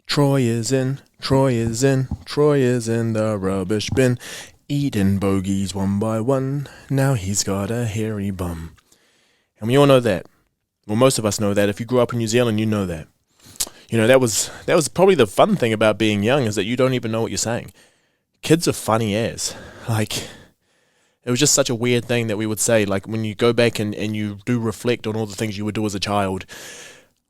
Troy is in, Troy is in, Troy is in the rubbish bin, eating bogies one by one. Now he's got a hairy bum. And we all know that. Well, most of us know that. If you grew up in New Zealand, you know that. You know, that was probably the fun thing about being young, is that you don't even know what you're saying. Kids are funny as. Like, it was just such a weird thing that we would say. Like, when you go back and you do reflect on all the things you would do as a child,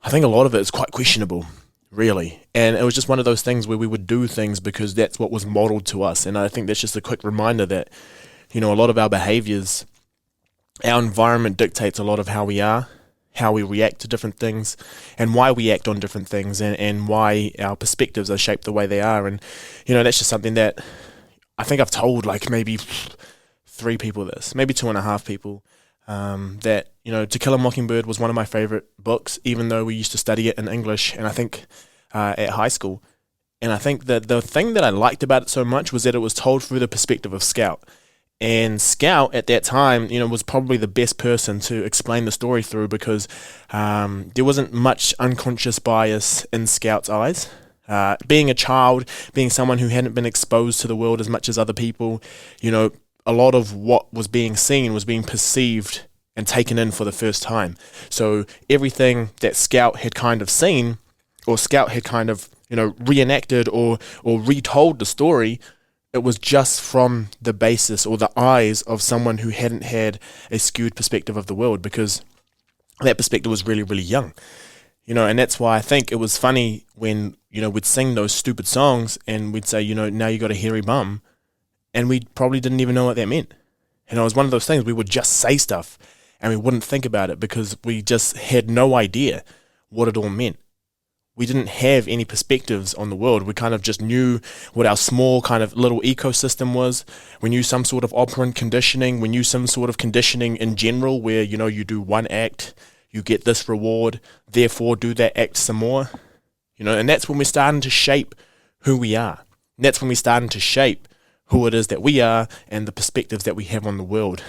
I think a lot of it is quite questionable, really. And it was just one of those things where we would do things because that's what was modeled to us. And I think that's just a quick reminder that, you know, a lot of our behaviors, our environment dictates a lot of how we are, how we react to different things, and why we act on different things, and why our perspectives are shaped the way they are. And, you know, that's just something that I think I've told like maybe 3 people this, maybe 2.5 people, that, you know, To Kill a Mockingbird was one of my favorite books, even though we used to study it in English, and I think at high school. And I think that the thing that I liked about it so much was that it was told through the perspective of Scout. And Scout at that time, you know, was probably the best person to explain the story through, because there wasn't much unconscious bias in Scout's eyes. Being a child, being someone who hadn't been exposed to the world as much as other people, you know, a lot of what was being seen was being perceived and taken in for the first time. So everything that Scout had kind of seen, or Scout had kind of, you know, reenacted or retold the story, it was just from the basis or the eyes of someone who hadn't had a skewed perspective of the world, because that perspective was really, really young. You know, and that's why I think it was funny when, you know, we'd sing those stupid songs and we'd say, you know, now you got a hairy bum, and we probably didn't even know what that meant. And it was one of those things, we would just say stuff and we wouldn't think about it because we just had no idea what it all meant. We didn't have any perspectives on the world. We kind of just knew what our small kind of little ecosystem was. We knew some sort of operant conditioning. We knew some sort of conditioning in general where, you know, you do one act, you get this reward, therefore do that act some more. You know, and that's when we're starting to shape who we are. And that's when we're starting to shape who it is that we are and the perspectives that we have on the world.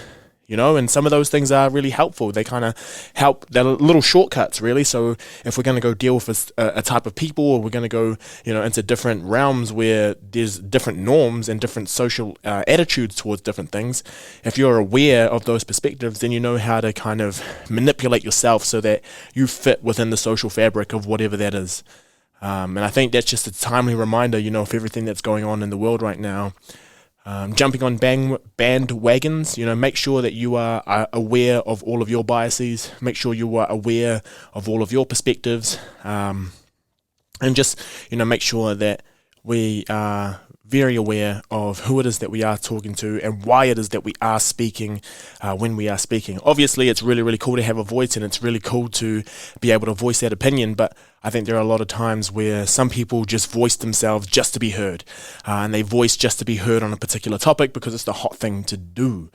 You know, and some of those things are really helpful. They kind of help. They're little shortcuts, really. So if we're going to go deal with a type of people, or we're going to go, you know, into different realms where there's different norms and different social attitudes towards different things, if you're aware of those perspectives, then you know how to kind of manipulate yourself so that you fit within the social fabric of whatever that is. And I think that's just a timely reminder, you know, of everything that's going on in the world right now. Jumping on bandwagons, you know, make sure that you are aware of all of your biases, make sure you are aware of all of your perspectives, and just, you know, make sure that we are very aware of who it is that we are talking to and why it is that we are speaking when we are speaking. Obviously, it's really, really cool to have a voice, and it's really cool to be able to voice that opinion, but I think there are a lot of times where some people just voice themselves just to be heard, and they voice just to be heard on a particular topic because it's the hot thing to do.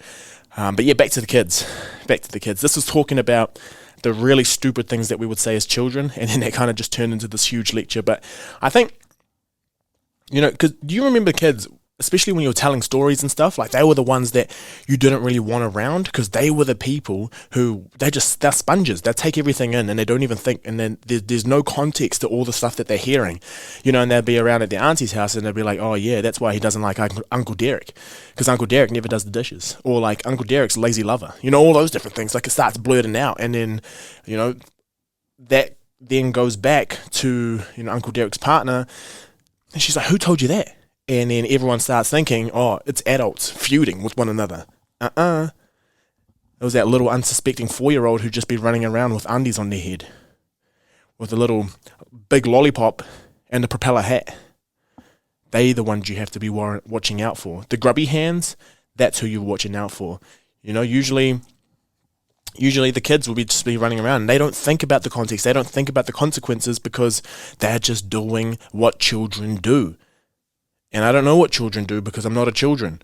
But yeah, back to the kids. This was talking about the really stupid things that we would say as children, and then that kind of just turned into this huge lecture. But I think, you know, because do you remember kids, especially when you were telling stories and stuff, like they were the ones that you didn't really want around, because they were the people who, they're sponges. They take everything in and they don't even think, and then there's no context to all the stuff that they're hearing, you know, and they'll be around at their auntie's house and they'll be like, oh yeah, that's why he doesn't like Uncle Derek, because Uncle Derek never does the dishes, or like Uncle Derek's lazy lover, you know, all those different things. Like it starts blurting out, and then, you know, that then goes back to, you know, Uncle Derek's partner. And she's like, who told you that? And then everyone starts thinking, oh, it's adults feuding with one another. It was that little unsuspecting 4-year-old who'd just be running around with undies on their head, with a little big lollipop and a propeller hat. They the ones you have to be watching out for. The grubby hands, that's who you're watching out for. You know, usually the kids will just be running around and they don't think about the context. They don't think about the consequences because they're just doing what children do. And I don't know what children do because I'm not a children.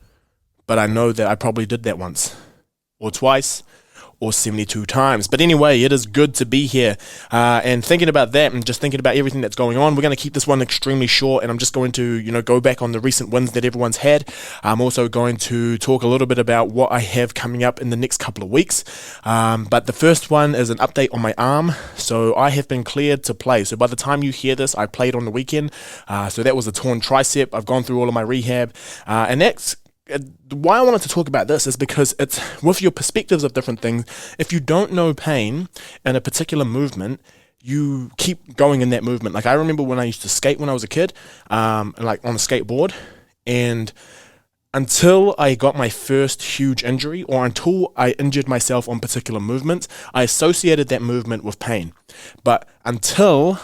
But I know that I probably did that once or twice or 72 times. But anyway, it is good to be here. And thinking about that and just thinking about everything that's going on, we're going to keep this one extremely short, and I'm just going to, go back on the recent wins that everyone's had. I'm also going to talk a little bit about what I have coming up in the next couple of weeks. But the first one is an update on my arm. So I have been cleared to play. So by the time you hear this, I played on the weekend. So that was a torn tricep. I've gone through all of my rehab. And that's why I wanted to talk about this is because it's with your perspectives of different things. If you don't know pain in a particular movement, you keep going in that movement. Like I remember when I used to skate when I was a kid, like on a skateboard, and until I got my first huge injury or until I injured myself on particular movements, I associated that movement with pain. But before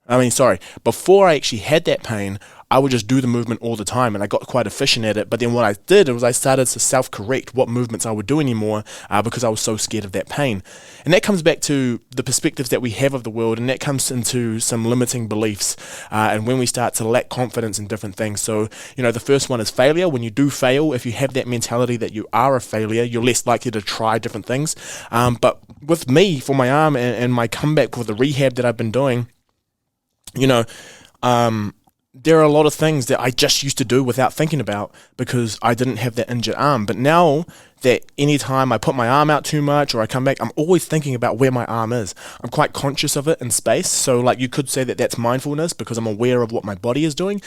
I actually had that pain, I would just do the movement all the time, and I got quite efficient at it. But then what I did was I started to self-correct what movements I would do anymore because I was so scared of that pain. And that comes back to the perspectives that we have of the world, and that comes into some limiting beliefs and when we start to lack confidence in different things. So, the first one is failure. When you do fail, if you have that mentality that you are a failure, you're less likely to try different things. But with me, for my arm and my comeback with the rehab that I've been doing, there are a lot of things that I just used to do without thinking about because I didn't have that injured arm. But now that anytime I put my arm out too much or I come back, I'm always thinking about where my arm is. I'm quite conscious of it in space. So like you could say that that's mindfulness because I'm aware of what my body is doing.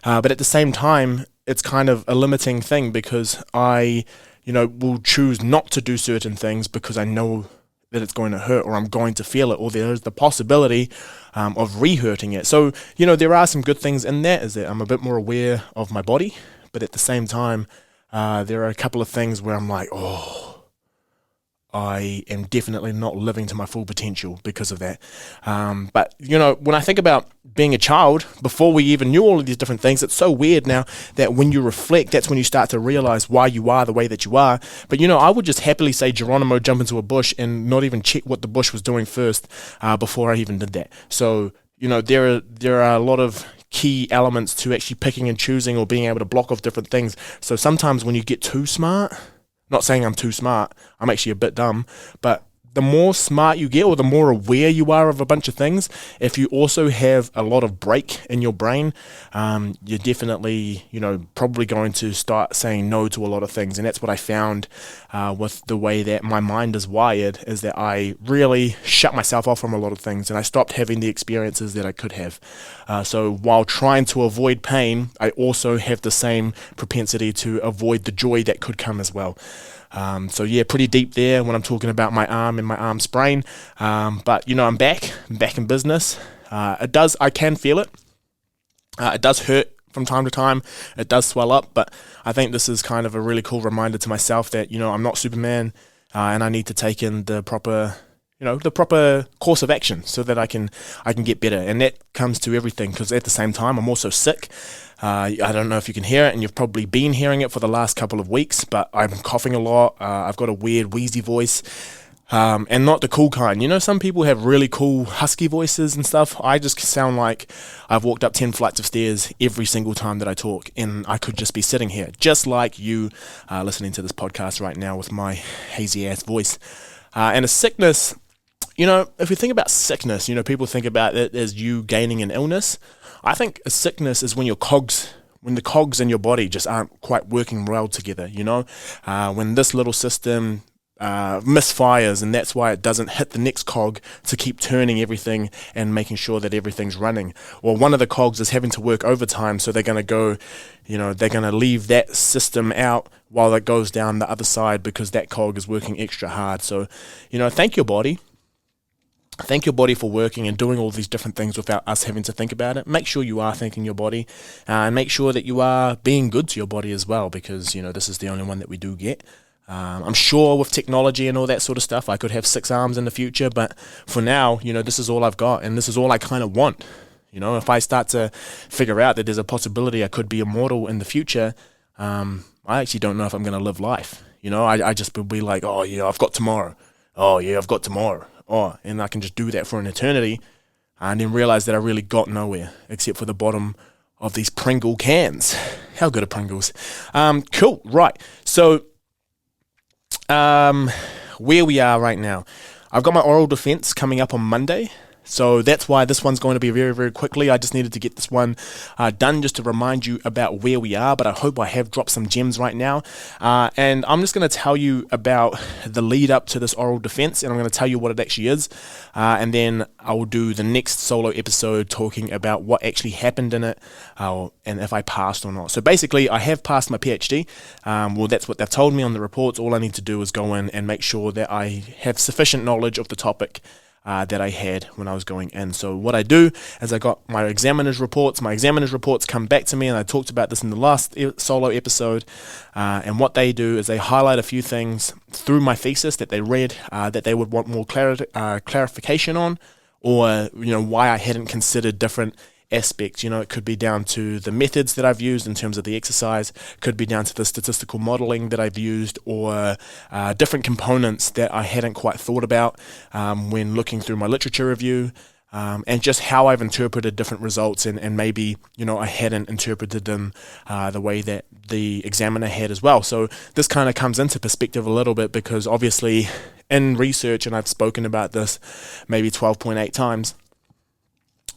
But at the same time, it's kind of a limiting thing because I, will choose not to do certain things because I know that it's going to hurt or I'm going to feel it or there's the possibility of re-hurting it. So, there are some good things in that is that I'm a bit more aware of my body, but at the same time, there are a couple of things where I'm like, I am definitely not living to my full potential because of that. But, when I think about being a child, before we even knew all of these different things, it's so weird now that when you reflect, that's when you start to realize why you are the way that you are. But, I would just happily say Geronimo jump into a bush and not even check what the bush was doing first before I even did that. So, there are a lot of key elements to actually picking and choosing or being able to block off different things. So sometimes when you get too smart, not saying I'm too smart, I'm actually a bit dumb, but the more smart you get or the more aware you are of a bunch of things, if you also have a lot of break in your brain, you're definitely, probably going to start saying no to a lot of things. And that's what I found with the way that my mind is wired, is that I really shut myself off from a lot of things and I stopped having the experiences that I could have. So while trying to avoid pain, I also have the same propensity to avoid the joy that could come as well. Pretty deep there when I'm talking about my arm and my arm sprain. But I'm back in business. I can feel it. It does hurt from time to time. It does swell up, but I think this is kind of a really cool reminder to myself that, I'm not Superman, and I need to take in the proper course of action so that I can get better. And that comes to everything, because at the same time, I'm also sick. I don't know if you can hear it, and you've probably been hearing it for the last couple of weeks, but I'm coughing a lot. I've got a weird wheezy voice, and not the cool kind. Some people have really cool husky voices and stuff. I just sound like I've walked up 10 flights of stairs every single time that I talk, and I could just be sitting here, just like you listening to this podcast right now with my hazy-ass voice. And a sickness, if you think about sickness, people think about it as you gaining an illness. I think a sickness is when the cogs in your body just aren't quite working well together, when this little system misfires, and that's why it doesn't hit the next cog to keep turning everything and making sure that everything's running. Or one of the cogs is having to work overtime, so they're going to go, they're going to leave that system out while it goes down the other side because that cog is working extra hard. So, thank your body. Thank your body for working and doing all these different things without us having to think about it. Make sure you are thanking your body, and make sure that you are being good to your body as well, because, this is the only one that we do get. I'm sure with technology and all that sort of stuff, I could have 6 arms in the future, but for now, this is all I've got, and this is all I kind of want. If I start to figure out that there's a possibility I could be immortal in the future, I actually don't know if I'm going to live life. I just would be like, oh yeah, I've got tomorrow. Oh yeah, I've got tomorrow. Oh, and I can just do that for an eternity, and then realize that I really got nowhere except for the bottom of these Pringle cans. How good are Pringles? Cool, right. So, where we are right now. I've got my oral defense coming up on Monday. So that's why this one's going to be very, very quickly. I just needed to get this one done just to remind you about where we are, but I hope I have dropped some gems right now. And I'm just going to tell you about the lead up to this oral defense, and I'm going to tell you what it actually is. And then I'll do the next solo episode talking about what actually happened in it and if I passed or not. So basically, I have passed my PhD. Well, that's what they've told me on the reports. All I need to do is go in and make sure that I have sufficient knowledge of the topic that I had when I was going in. So what I do is I got my examiner's reports. My examiner's reports come back to me, and I talked about this in the last solo episode. And what they do is they highlight a few things through my thesis that they read that they would want more clarification on, or why I hadn't considered different aspects. It could be down to the methods that I've used in terms of the exercise, could be down to the statistical modeling that I've used, or different components that I hadn't quite thought about when looking through my literature review, and just how I've interpreted different results, and maybe I hadn't interpreted them the way that the examiner had as well. So this kind of comes into perspective a little bit, because obviously in research, and I've spoken about this maybe 12.8 times,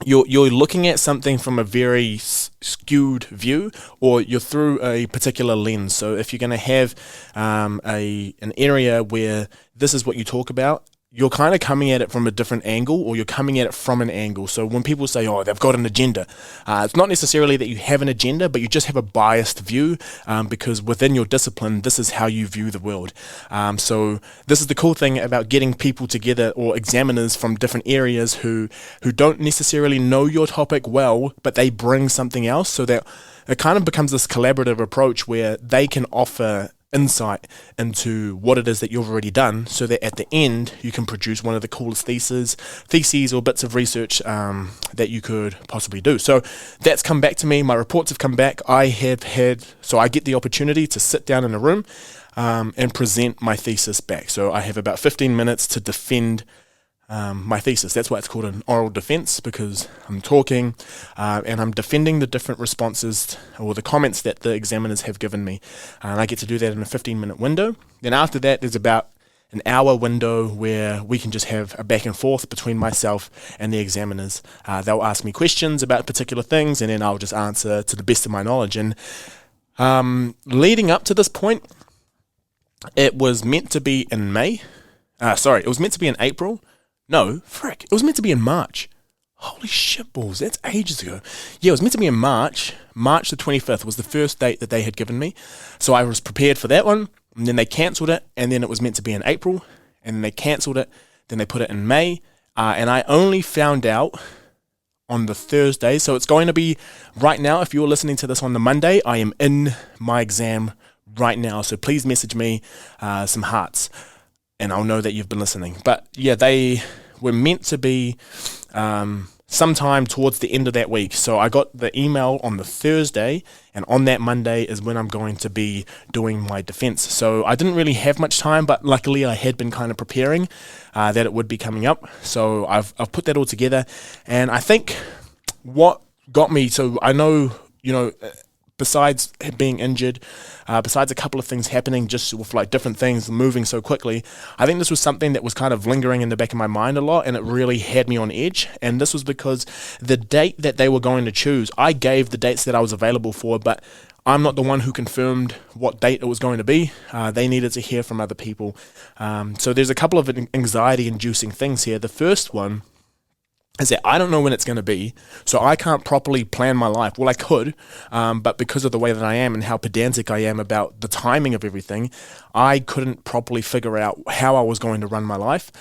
you're looking at something from a very skewed view, or you're through a particular lens. So if you're going to have an area where this is what you talk about, you're kind of coming at it from a different angle, or you're coming at it from an angle. So when people say, oh, they've got an agenda, it's not necessarily that you have an agenda, but you just have a biased view, because within your discipline, this is how you view the world. So this is the cool thing about getting people together, or examiners from different areas who don't necessarily know your topic well, but they bring something else, so that it kind of becomes this collaborative approach where they can offer insight into what it is that you've already done, so that at the end you can produce one of the coolest theses or bits of research that you could possibly do. So that's come back to me. My reports have come back. I get the opportunity to sit down in a room and present my thesis back. So I have about 15 minutes to defend my thesis. That's why it's called an oral defense, because I'm talking and I'm defending the different responses or the comments that the examiners have given me, and I get to do that in a 15-minute window. Then after that, there's about an hour window where we can just have a back and forth between myself and the examiners. They'll ask me questions about particular things, and then I'll just answer to the best of my knowledge. And leading up to this point, it was meant to be in May. It was meant to be in April. No, frick, it was meant to be in March. Holy shitballs, that's ages ago. Yeah, it was meant to be in March. March the 25th was the first date that they had given me. So I was prepared for that one, and then they cancelled it, and then it was meant to be in April, and then they cancelled it, then they put it in May, and I only found out on the Thursday. So it's going to be right now. If you're listening to this on the Monday, I am in my exam right now. So please message me some hearts, and I'll know that you've been listening. But yeah, they were meant to be sometime towards the end of that week. So I got the email on the Thursday, and on that Monday is when I'm going to be doing my defense. So I didn't really have much time, but luckily I had been kind of preparing that it would be coming up. So I've put that all together, and I think what got me, so I know, besides being injured, besides a couple of things happening just with like different things moving so quickly, I think this was something that was kind of lingering in the back of my mind a lot, and it really had me on edge. And this was because the date that they were going to choose, I gave the dates that I was available for, but I'm not the one who confirmed what date it was going to be. They needed to hear from other people. So there's a couple of anxiety-inducing things here. The first one is that I don't know when it's going to be, so I can't properly plan my life. Well, I could, but because of the way that I am and how pedantic I am about the timing of everything, I couldn't properly figure out how I was going to run my life,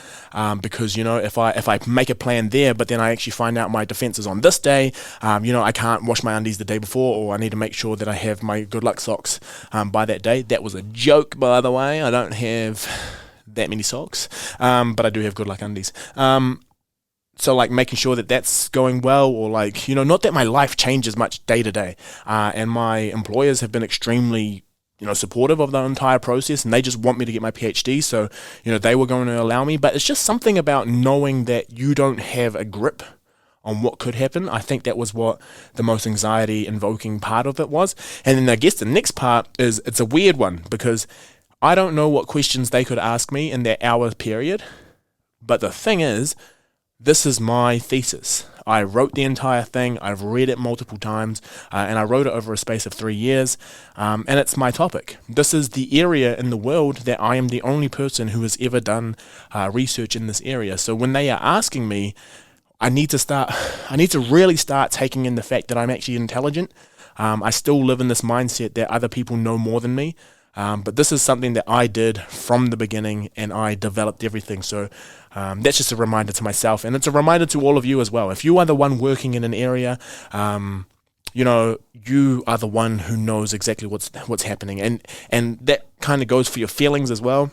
because, if I make a plan there, but then I actually find out my defense is on this day, I can't wash my undies the day before, or I need to make sure that I have my good luck socks by that day. That was a joke, by the way. I don't have that many socks, but I do have good luck undies. So like making sure that that's going well, or like, not that my life changes much day to day. And my employers have been extremely, supportive of the entire process, and they just want me to get my PhD. So, they were going to allow me, but it's just something about knowing that you don't have a grip on what could happen. I think that was what the most anxiety invoking part of it was. And then I guess the next part is, it's a weird one, because I don't know what questions they could ask me in that hour period, but the thing is, this is my thesis. I wrote the entire thing, I've read it multiple times, and I wrote it over a space of 3 years, and it's my topic. This is the area in the world that I am the only person who has ever done research in this area. So when they are asking me, I need to really start taking in the fact that I'm actually intelligent. I still live in this mindset that other people know more than me. But this is something that I did from the beginning, and I developed everything. So that's just a reminder to myself, and it's a reminder to all of you as well. If you are the one working in an area, you are the one who knows exactly what's happening, and that kind of goes for your feelings as well.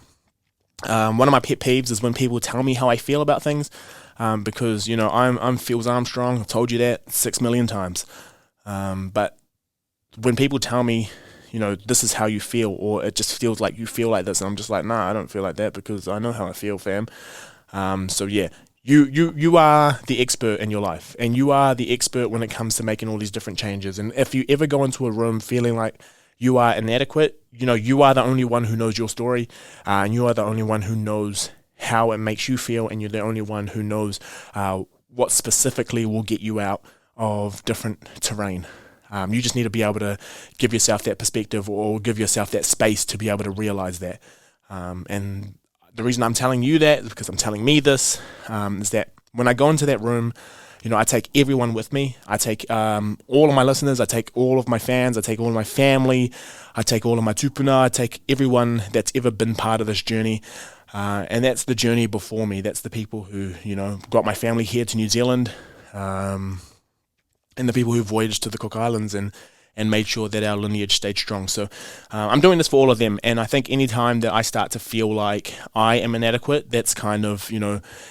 One of my pet peeves is when people tell me how I feel about things, because I'm Phils Armstrong. I've told you that 6 million times. But when people tell me, this is how you feel, or it just feels like you feel like this, and I'm just like, nah, I don't feel like that because I know how I feel, fam. So yeah, you are the expert in your life, and you are the expert when it comes to making all these different changes. And if you ever go into a room feeling like you are inadequate, you are the only one who knows your story, and you are the only one who knows how it makes you feel, and you're the only one who knows what specifically will get you out of different terrain. You just need to be able to give yourself that perspective, or give yourself that space to be able to realize that. And the reason I'm telling you that is because I'm telling me this, is that when I go into that room, I take everyone with me. I take all of my listeners, I take all of my fans, I take all of my family, I take all of my tupuna, I take everyone that's ever been part of this journey. And that's the journey before me. That's the people who, got my family here to New Zealand, and the people who voyaged to the Cook Islands and made sure that our lineage stayed strong. So I'm doing this for all of them. And I think any time that I start to feel like I am inadequate, that's kind of,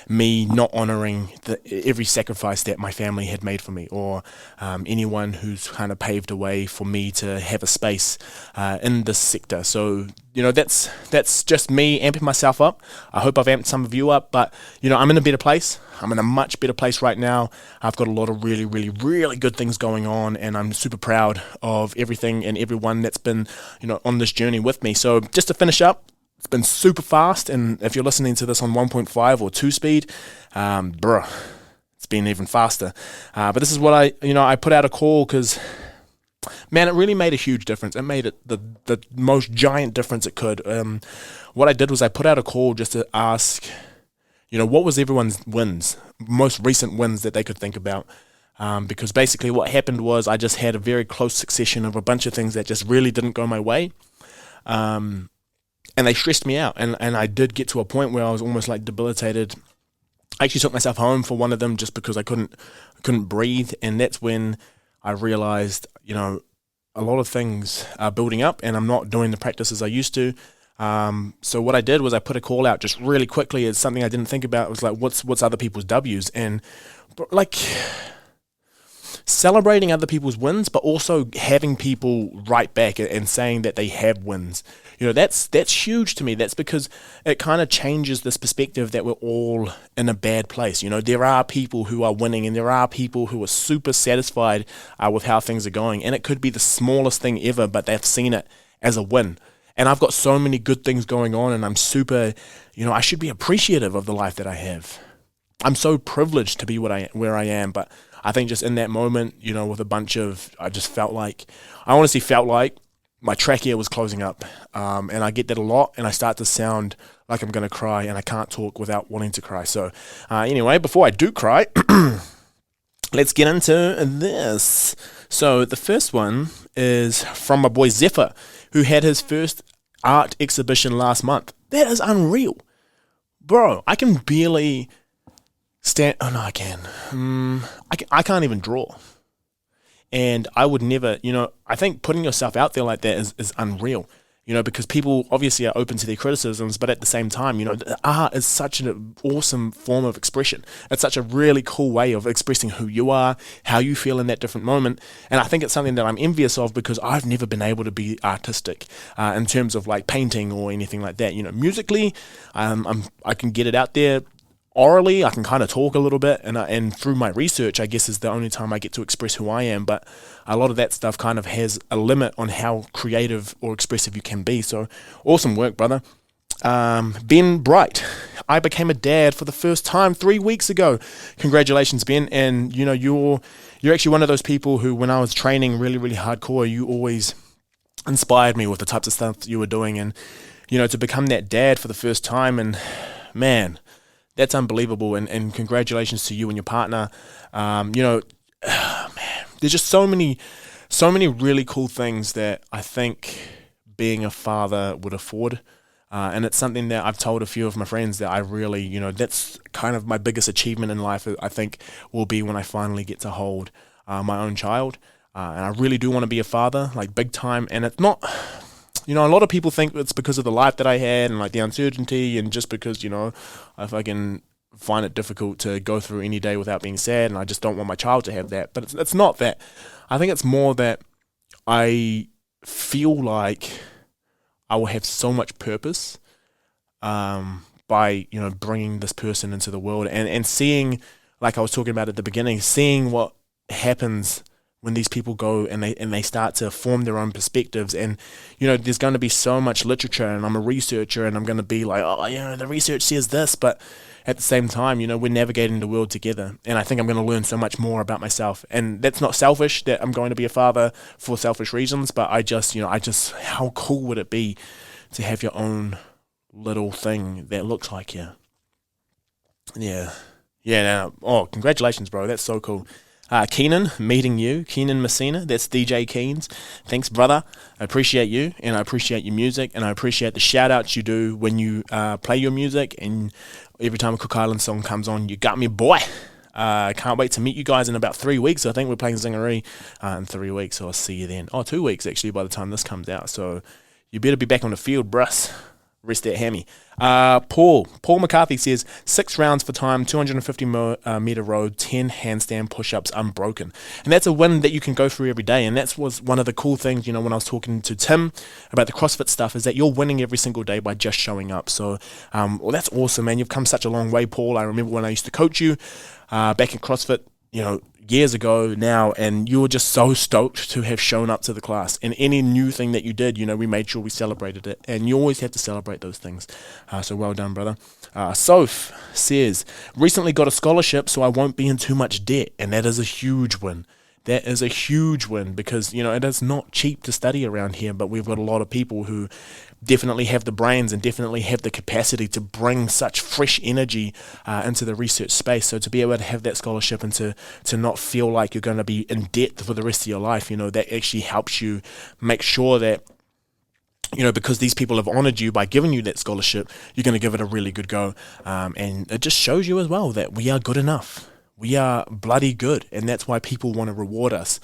me not honoring every sacrifice that my family had made for me, or anyone who's kind of paved a way for me to have a space in this sector. So, that's just me amping myself up. I hope I've amped some of you up, but, I'm in a better place. I'm in a much better place right now. I've got a lot of really, really, really good things going on, and I'm super proud of everything and everyone that's been, on this journey with me. So just to finish up, it's been super fast, and if you're listening to this on 1.5 or 2 speed, it's been even faster. But this is what I put out a call because, man, it really made a huge difference. It made it the most giant difference it could. What I did was I put out a call just to ask, what was everyone's most recent wins that they could think about? Because basically what happened was I just had a very close succession of a bunch of things that just really didn't go my way. And they stressed me out. And I did get to a point where I was almost like debilitated. I actually took myself home for one of them just because I couldn't breathe. And that's when I realized, a lot of things are building up and I'm not doing the practices I used to. So what I did was I put a call out just really quickly. It's something I didn't think about. It was like, what's other people's W's? And like celebrating other people's wins, but also having people write back and saying that they have wins. That's huge to me. That's because it kind of changes this perspective that we're all in a bad place. There are people who are winning, and there are people who are super satisfied with how things are going. And it could be the smallest thing ever, but they've seen it as a win. And I've got so many good things going on, and I'm super, I should be appreciative of the life that I have. I'm so privileged to be where I am, but I think just in that moment, with a bunch of, I honestly felt like my trachea was closing up, and I get that a lot, and I start to sound like I'm going to cry, and I can't talk without wanting to cry. So anyway, before I do cry, let's get into this. So the first one is from my boy Zephyr, who had his first art exhibition last month. That is unreal. Bro, I can barely stand. Oh, no, I can. I can't even draw. And I would never, I think putting yourself out there like that is unreal. Because people obviously are open to their criticisms, but at the same time, art is such an awesome form of expression. It's such a really cool way of expressing who you are, how you feel in that different moment. And I think it's something that I'm envious of because I've never been able to be artistic in terms of like painting or anything like that. Musically, I can get it out there. orally, I can kind of talk a little bit, and through my research, I guess is the only time I get to express who I am. But a lot of that stuff kind of has a limit on how creative or expressive you can be. So awesome work, brother. Ben Bright, I became a dad for the first time 3 weeks ago. Congratulations, Ben. And you know, you're actually one of those people who, when I was training really, really hardcore, you always inspired me with the types of stuff you were doing. And you know, to become that dad for the first time, and man, that's unbelievable. And congratulations to you and your partner. You know, man, there's just so many really cool things that I think being a father would afford. And it's something that I've told a few of my friends that I really, you know, that's kind of my biggest achievement in life, I think, will be when I finally get to hold my own child. And I really do want to be a father, like big time. And it's not, you know, a lot of people think it's because of the life that I had and like the uncertainty, and just because, you know, I fucking find it difficult to go through any day without being sad, and I just don't want my child to have that. But it's not that. I think it's more that I feel like I will have so much purpose by, you know, bringing this person into the world, and seeing, like I was talking about at the beginning, seeing what happens when these people go and they start to form their own perspectives. And you know, there's going to be so much literature, and I'm a researcher, and I'm going to be like, oh, you know, the research says this, but at the same time, you know, we're navigating the world together, and I think I'm going to learn so much more about myself. And that's not selfish that I'm going to be a father for selfish reasons, but I just how cool would it be to have your own little thing that looks like you? Oh, congratulations, bro, that's so cool. Keenan, meeting you, Keenan Messina, that's DJ Keens. Thanks, brother. I appreciate you, and I appreciate your music, and I appreciate the shout-outs you do when you play your music, and every time a Cook Island song comes on, you got me, boy. I can't wait to meet you guys in about 3 weeks. I think we're playing Zingaree in 3 weeks, so I'll see you then. 2 weeks, actually, by the time this comes out, so you better be back on the field, bruss. Rest that hammy. Paul McCarthy says 6 rounds for time, 250 meter road, 10 handstand push-ups unbroken. And that's a win that you can go through every day. And that was one of the cool things, you know, when I was talking to Tim about the CrossFit stuff, is that you're winning every single day by just showing up. So, well, that's awesome, man. You've come such a long way, Paul. I remember when I used to coach you back in CrossFit, you know, years ago now, and you were just so stoked to have shown up to the class. And any new thing that you did, you know, we made sure we celebrated it, and you always have to celebrate those things. So well done, brother. Soph says, recently got a scholarship, so I won't be in too much debt, and that is a huge win. That is a huge win, because, you know, it is not cheap to study around here, but we've got a lot of people who definitely have the brains and definitely have the capacity to bring such fresh energy into the research space. So to be able to have that scholarship, and to not feel like you're going to be in debt for the rest of your life, you know, that actually helps you make sure that, you know, because these people have honored you by giving you that scholarship, you're going to give it a really good go. And it just shows you as well that we are good enough. We are bloody good, and that's why people want to reward us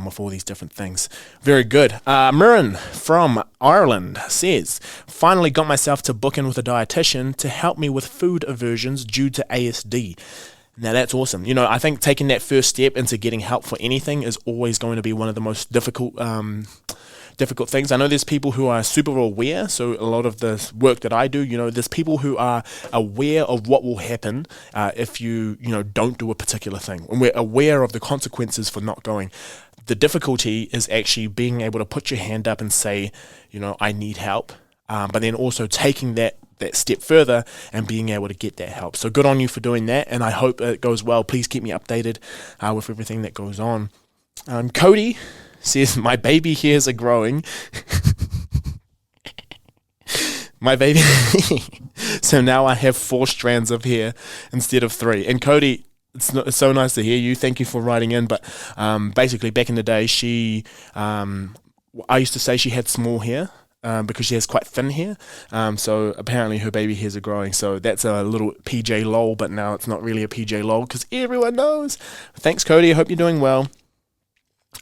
with all these different things. Very good. Mirren from Ireland says, finally got myself to book in with a dietitian to help me with food aversions due to ASD. Now that's awesome. You know, I think taking that first step into getting help for anything is always going to be one of the most difficult things. I know there's people who are super aware, so a lot of the work that I do, you know, there's people who are aware of what will happen if you don't do a particular thing, and we're aware of the consequences for not going. The difficulty is actually being able to put your hand up and say, you know, I need help, but then also taking that step further and being able to get that help. So good on you for doing that, and I hope it goes well. Please keep me updated with everything that goes on. Cody says, my baby hairs are growing. My baby. So now I have 4 strands of hair instead of 3. And Cody, it's so nice to hear you. Thank you for writing in. But basically, back in the day, I used to say she had small hair. Because she has quite thin hair, so apparently her baby hairs are growing. So that's a little PJ lol, but now it's not really a PJ lol because everyone knows. Thanks, Cody. I hope you're doing well.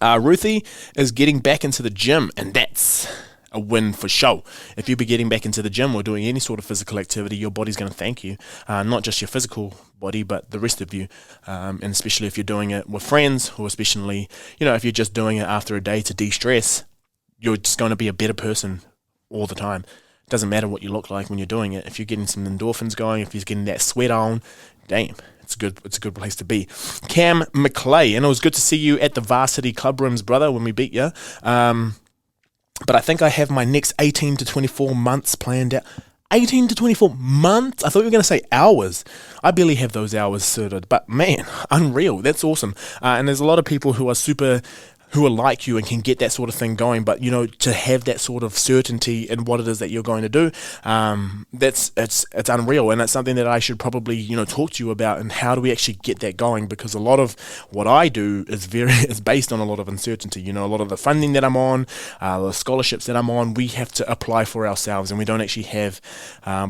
Ruthie is getting back into the gym, and that's a win for sure. If you be getting back into the gym or doing any sort of physical activity, your body's going to thank you. Not just your physical body, but the rest of you. And especially if you're doing it with friends, or especially, you know, if you're just doing it after a day to de-stress, you're just going to be a better person all the time. Doesn't matter what you look like when you're doing it. If you're getting some endorphins going, if you're getting that sweat on, damn, it's a good place to be. Cam McClay, and it was good to see you at the Varsity Club Rooms, brother, when we beat you. But I think I have my next 18 to 24 months planned out. 18 to 24 months? I thought you were going to say hours. I barely have those hours sorted. But man, unreal. That's awesome. And there's a lot of people who are like you and can get that sort of thing going. But, to have that sort of certainty in what it is that you're going to do, it's unreal. And that's something that I should probably, talk to you about, and how do we actually get that going? Because a lot of what I do is based on a lot of uncertainty. A lot of the funding that I'm on, the scholarships that I'm on, we have to apply for ourselves, and we don't actually have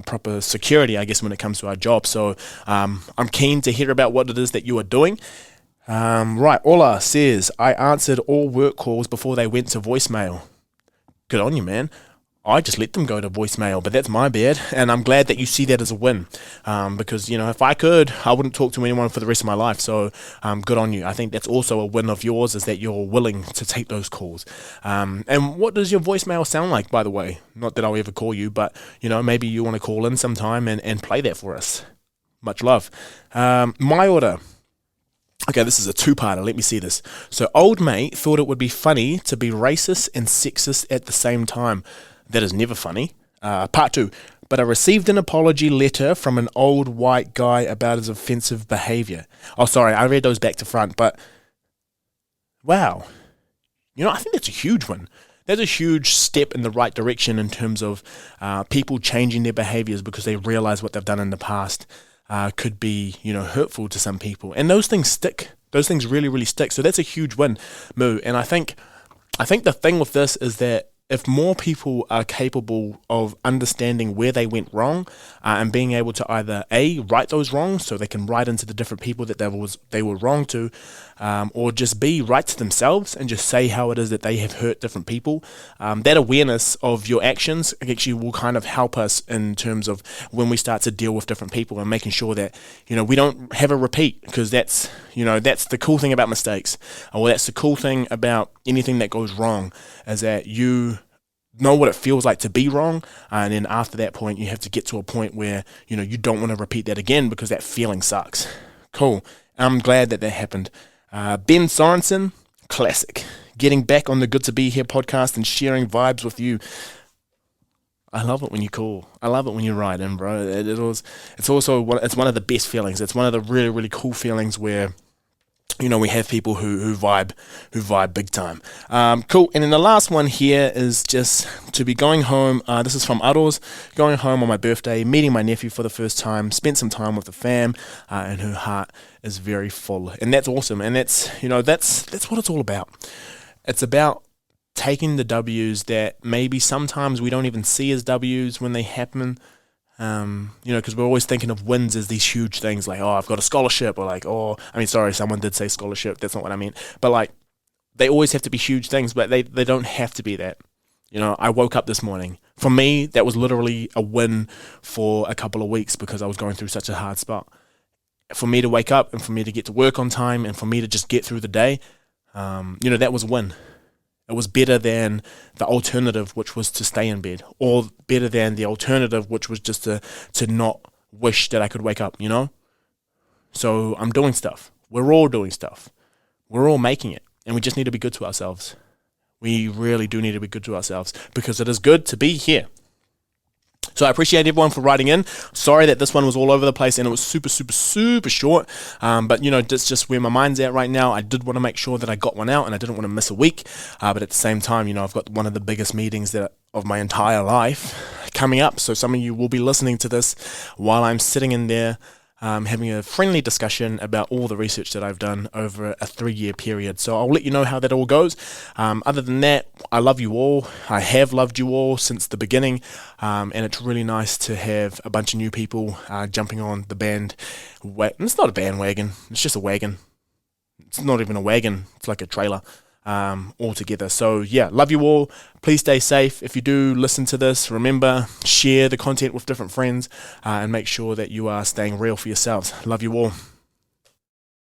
proper security, I guess, when it comes to our job. So I'm keen to hear about what it is that you are doing. Right, Ola says, I answered all work calls before they went to voicemail. Good on you, man. I just let them go to voicemail, but that's my bad, and I'm glad that you see that as a win, because, if I could, I wouldn't talk to anyone for the rest of my life, so good on you. I think that's also a win of yours, is that you're willing to take those calls. And what does your voicemail sound like, by the way? Not that I'll ever call you, but, maybe you want to call in sometime and play that for us. Much love. My order. Okay, this is a two-parter. Let me see this. So, old mate thought it would be funny to be racist and sexist at the same time. That is never funny. Part 2. But I received an apology letter from an old white guy about his offensive behavior. Oh, sorry, I read those back to front, but wow. I think that's a huge one. That's a huge step in the right direction in terms of people changing their behaviors because they realize what they've done in the past. Could be, hurtful to some people. And those things stick. Those things really, really stick. So that's a huge win, Moo. And I think the thing with this is that if more people are capable of understanding where they went wrong and being able to either A, right those wrongs so they can write into the different people that they were wrong to, or just B, write to themselves and just say how it is that they have hurt different people, that awareness of your actions actually will kind of help us in terms of when we start to deal with different people and making sure that, we don't have a repeat, because that's the cool thing about mistakes, or that's the cool thing about anything that goes wrong, is that you know what it feels like to be wrong, and then after that point you have to get to a point where you don't want to repeat that again because that feeling sucks. Cool. I'm glad that happened. Ben Sorensen, classic. Getting back on the Good to Be Here podcast and sharing vibes with you. I love it when you call. I love it when you write in, bro. It's one of the best feelings. It's one of the really, really cool feelings where we have people who vibe big time. Cool. And then the last one here is just to be going home. This is from Aros. Going home on my birthday, meeting my nephew for the first time, spent some time with the fam, and her heart is very full. And that's awesome. And that's what it's all about. It's about taking the W's that maybe sometimes we don't even see as W's when they happen. Because we're always thinking of wins as these huge things, like, oh, I've got a scholarship, or someone did say scholarship, that's not what I meant, but they always have to be huge things, but they don't have to be that. I woke up this morning. For me, that was literally a win for a couple of weeks because I was going through such a hard spot. For me to wake up and for me to get to work on time and for me to just get through the day, that was a win. It was better than the alternative, which was to stay in bed, or better than the alternative, which was just to not wish that I could wake up, So I'm doing stuff. We're all doing stuff. We're all making it, and we just need to be good to ourselves. We really do need to be good to ourselves because it is good to be here. So I appreciate everyone for writing in. Sorry that this one was all over the place and it was super, super, super short. But, that's just where my mind's at right now. I did want to make sure that I got one out and I didn't want to miss a week. But at the same time, I've got one of the biggest meetings of my entire life coming up. So some of you will be listening to this while I'm sitting in there having a friendly discussion about all the research that I've done over a 3-year period. So I'll let you know how that all goes. Other than that, I love you all. I have loved you all since the beginning, and it's really nice to have a bunch of new people jumping on the band. It's not a bandwagon, it's just a wagon. It's not even a wagon, it's like a trailer. All together. So yeah, love you all. Please stay safe. If you do listen to this, remember, share the content with different friends and make sure that you are staying real for yourselves. Love you all.